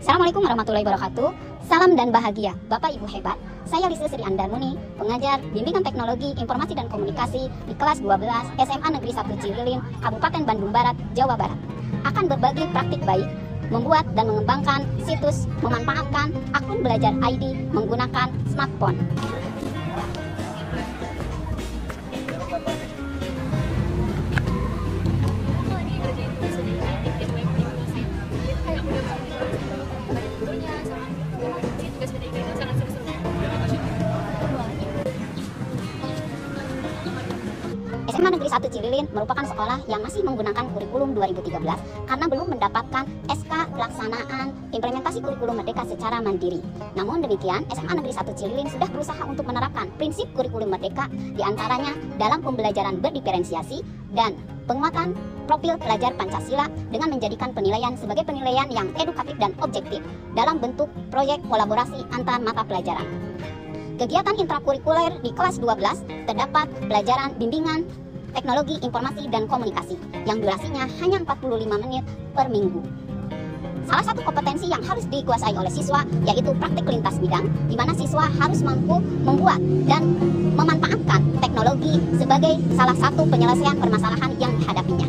Assalamualaikum warahmatullahi wabarakatuh. Salam dan bahagia Bapak Ibu hebat. Saya Lisa Sri Andarmuni, pengajar Bimbingan Teknologi Informasi dan Komunikasi di kelas 12 SMA Negeri 1 Cililin, Kabupaten Bandung Barat, Jawa Barat. Akan berbagi praktik baik membuat dan mengembangkan situs memanfaatkan akun belajar ID menggunakan smartphone. SMA Negeri 1 Cililin merupakan sekolah yang masih menggunakan kurikulum 2013 karena belum mendapatkan SK pelaksanaan implementasi kurikulum merdeka secara mandiri. Namun demikian, SMA Negeri 1 Cililin sudah berusaha untuk menerapkan prinsip kurikulum merdeka, diantaranya dalam pembelajaran berdiferensiasi dan penguatan profil pelajar Pancasila dengan menjadikan penilaian sebagai penilaian yang edukatif dan objektif dalam bentuk proyek kolaborasi antar mata pelajaran. Kegiatan intrakurikuler di kelas 12 terdapat pelajaran bimbingan teknologi informasi dan komunikasi yang durasinya hanya 45 menit per minggu. Salah satu kompetensi yang harus dikuasai oleh siswa yaitu praktik lintas bidang, di mana siswa harus mampu membuat dan memanfaatkan teknologi sebagai salah satu penyelesaian permasalahan yang dihadapinya.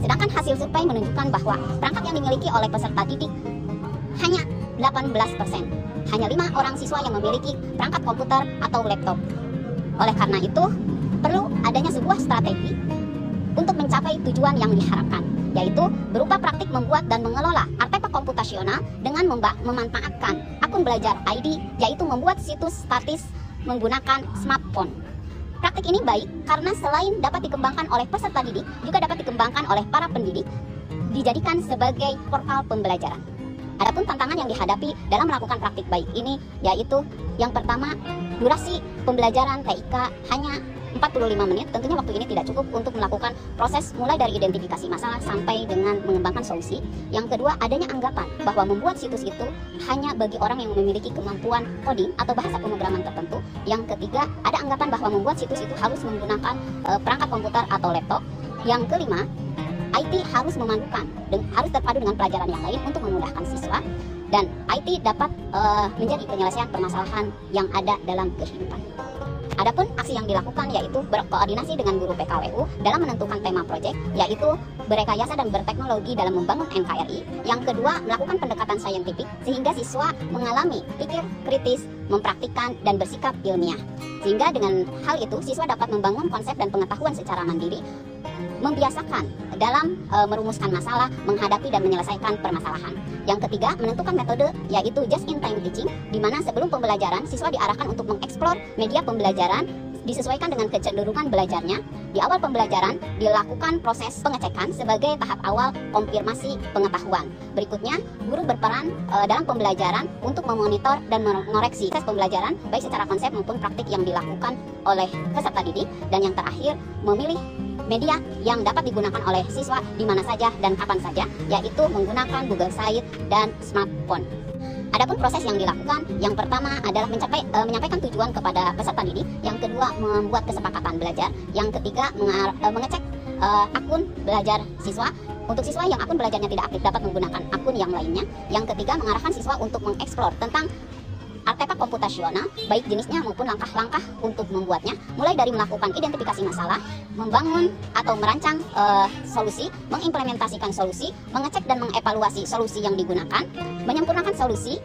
Sedangkan hasil survei menunjukkan bahwa perangkat yang dimiliki oleh peserta didik hanya 18%. Hanya 5 orang siswa yang memiliki perangkat komputer atau laptop. Oleh karena itu, perlu adanya sebuah strategi untuk mencapai tujuan yang diharapkan, yaitu berupa praktik membuat dan mengelola artefak komputasional dengan memanfaatkan akun belajar ID, yaitu membuat situs statis menggunakan smartphone. Praktik ini baik karena selain dapat dikembangkan oleh peserta didik, juga dapat dikembangkan oleh para pendidik, dijadikan sebagai portal pembelajaran. Adapun tantangan yang dihadapi dalam melakukan praktik baik ini yaitu yang pertama, durasi pembelajaran TIK hanya 45 menit. Tentunya waktu ini tidak cukup untuk melakukan proses mulai dari identifikasi masalah sampai dengan mengembangkan solusi. Yang kedua, adanya anggapan bahwa membuat situs itu hanya bagi orang yang memiliki kemampuan coding atau bahasa pemrograman tertentu. Yang ketiga, ada anggapan bahwa membuat situs itu harus menggunakan perangkat komputer atau laptop. Yang kelima, IT harus memadukan, harus terpadu dengan pelajaran yang lain untuk memudahkan siswa, dan IT dapat menjadi penyelesaian permasalahan yang ada dalam kehidupan. Adapun aksi yang dilakukan yaitu berkoordinasi dengan guru PKWU dalam menentukan tema proyek, yaitu berekayasa dan berteknologi dalam membangun NKRI. Yang kedua, melakukan pendekatan saintifik sehingga siswa mengalami pikir kritis, mempraktikkan dan bersikap ilmiah. Sehingga dengan hal itu siswa dapat membangun konsep dan pengetahuan secara mandiri, membiasakan dalam merumuskan masalah, menghadapi dan menyelesaikan permasalahan. Yang ketiga, menentukan metode yaitu just-in-time teaching, di mana sebelum pembelajaran siswa diarahkan untuk mengeksplor media pembelajaran disesuaikan dengan kecenderungan belajarnya. Di awal pembelajaran dilakukan proses pengecekan sebagai tahap awal konfirmasi pengetahuan. Berikutnya, guru berperan dalam pembelajaran untuk memonitor dan mengoreksi proses pembelajaran baik secara konsep maupun praktik yang dilakukan oleh peserta didik. Dan yang terakhir, memilih media yang dapat digunakan oleh siswa di mana saja dan kapan saja, yaitu menggunakan Google Sites dan smartphone. Adapun proses yang dilakukan, yang pertama adalah menyampaikan tujuan kepada peserta didik, yang kedua membuat kesepakatan belajar, yang ketiga mengecek akun belajar siswa. Untuk siswa yang akun belajarnya tidak aktif dapat menggunakan akun yang lainnya. Yang ketiga, mengarahkan siswa untuk mengeksplor tentang artefak komputasional, baik jenisnya maupun langkah-langkah untuk membuatnya, mulai dari melakukan identifikasi masalah, membangun atau merancang solusi, mengimplementasikan solusi, mengecek dan mengevaluasi solusi yang digunakan, menyempurnakan solusi,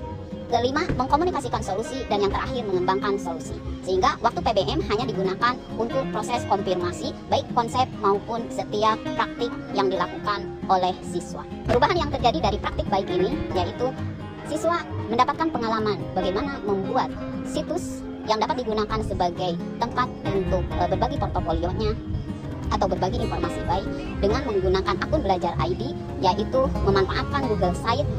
kelima, mengkomunikasikan solusi, dan yang terakhir mengembangkan solusi. Sehingga waktu PBM hanya digunakan untuk proses konfirmasi, baik konsep maupun setiap praktik yang dilakukan oleh siswa. Perubahan yang terjadi dari praktik baik ini yaitu siswa mendapatkan pengalaman bagaimana membuat situs yang dapat digunakan sebagai tempat untuk berbagi portofolionya atau berbagi informasi baik dengan menggunakan akun belajar ID, yaitu memanfaatkan Google Sites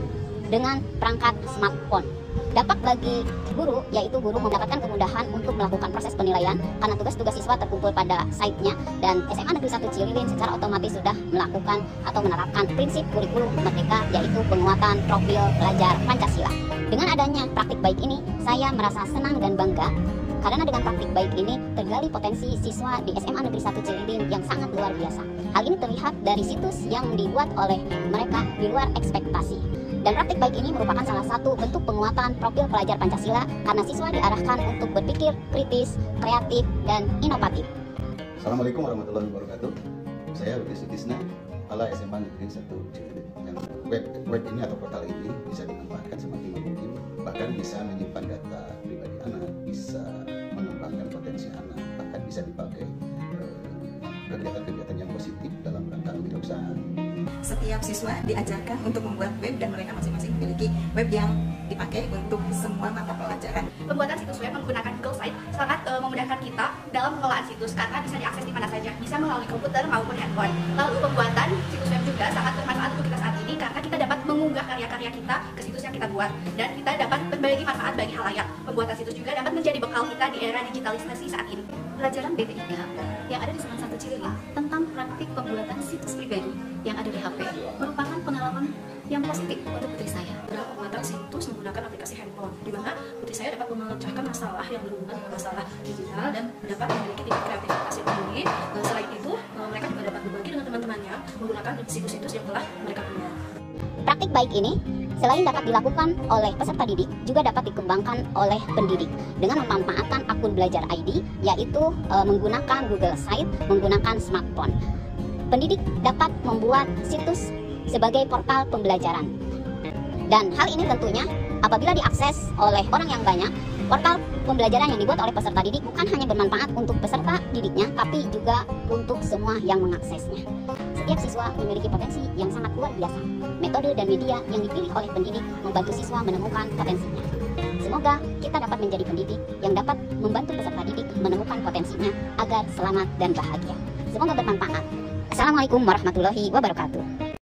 dengan perangkat smartphone. Dampak bagi guru, yaitu guru mendapatkan kemudahan untuk melakukan proses penilaian karena tugas-tugas siswa terkumpul pada site-nya, dan SMA Negeri 1 Cililin secara otomatis sudah melakukan atau menerapkan prinsip kurikulum merdeka, yaitu penguatan profil pelajar Pancasila. Dengan adanya praktik baik ini, saya merasa senang dan bangga karena dengan praktik baik ini tergali potensi siswa di SMA Negeri 1 Cililin yang sangat luar biasa. Hal ini terlihat dari situs yang dibuat oleh mereka di luar ekspektasi. Dan praktik baik ini merupakan salah satu bentuk penguatan profil pelajar Pancasila karena siswa diarahkan untuk berpikir kritis, kreatif, dan inovatif. Assalamualaikum warahmatullahi wabarakatuh. Saya Budi Sutisna, Kepala SMA Negeri 1 Ciledug. Web ini atau portal ini bisa dimanfaatkan semaksimal mungkin, bahkan bisa menyimpan data pribadi anak, bisa mengembangkan potensi anak, bahkan bisa dipakai kegiatan-kegiatan yang positif dalam rangka kewirausahaan. Setiap siswa diajarkan untuk membuat web dan mereka masing-masing memiliki web yang dipakai untuk semua mata pelajaran. Pembuatan situs web menggunakan Google Site sangat memudahkan kita dalam pengelolaan situs karena bisa diakses di mana saja, bisa melalui komputer maupun handphone. Lalu pembuatan situs web juga sangat bermanfaat untuk kita saat ini karena kita dapat mengunggah karya-karya kita ke situs yang kita buat dan kita dapat berbagi manfaat bagi halayak. Pembuatan situs juga dapat menjadi bekal kita di era digitalisasi saat ini. Pelajaran BT3 yang ada di Seman 1 Ciledug tentang praktik pembuatan situs pribadi yang ada di HP merupakan pengalaman yang positif untuk putri saya. Dalam pembuatan situs menggunakan aplikasi handphone, di mana putri saya dapat memecahkan masalah yang berhubungan dengan masalah digital dan dapat memiliki tingkat kreativitas yang tinggi. Selain itu, mereka juga dapat berbagi dengan teman-temannya menggunakan situs-situs yang telah mereka punya. Praktik baik ini selain dapat dilakukan oleh peserta didik, juga dapat dikembangkan oleh pendidik dengan memanfaatkan akun belajar ID, yaitu menggunakan Google Site, menggunakan smartphone. Pendidik dapat membuat situs sebagai portal pembelajaran. Dan hal ini tentunya apabila diakses oleh orang yang banyak, portal pembelajaran yang dibuat oleh peserta didik bukan hanya bermanfaat untuk peserta didiknya, tapi juga untuk semua yang mengaksesnya. Setiap siswa memiliki potensi yang sangat luar biasa. Metode dan media yang dipilih oleh pendidik membantu siswa menemukan potensinya. Semoga kita dapat menjadi pendidik yang dapat membantu peserta didik menemukan potensinya agar selamat dan bahagia. Semoga bermanfaat. Assalamualaikum warahmatullahi wabarakatuh.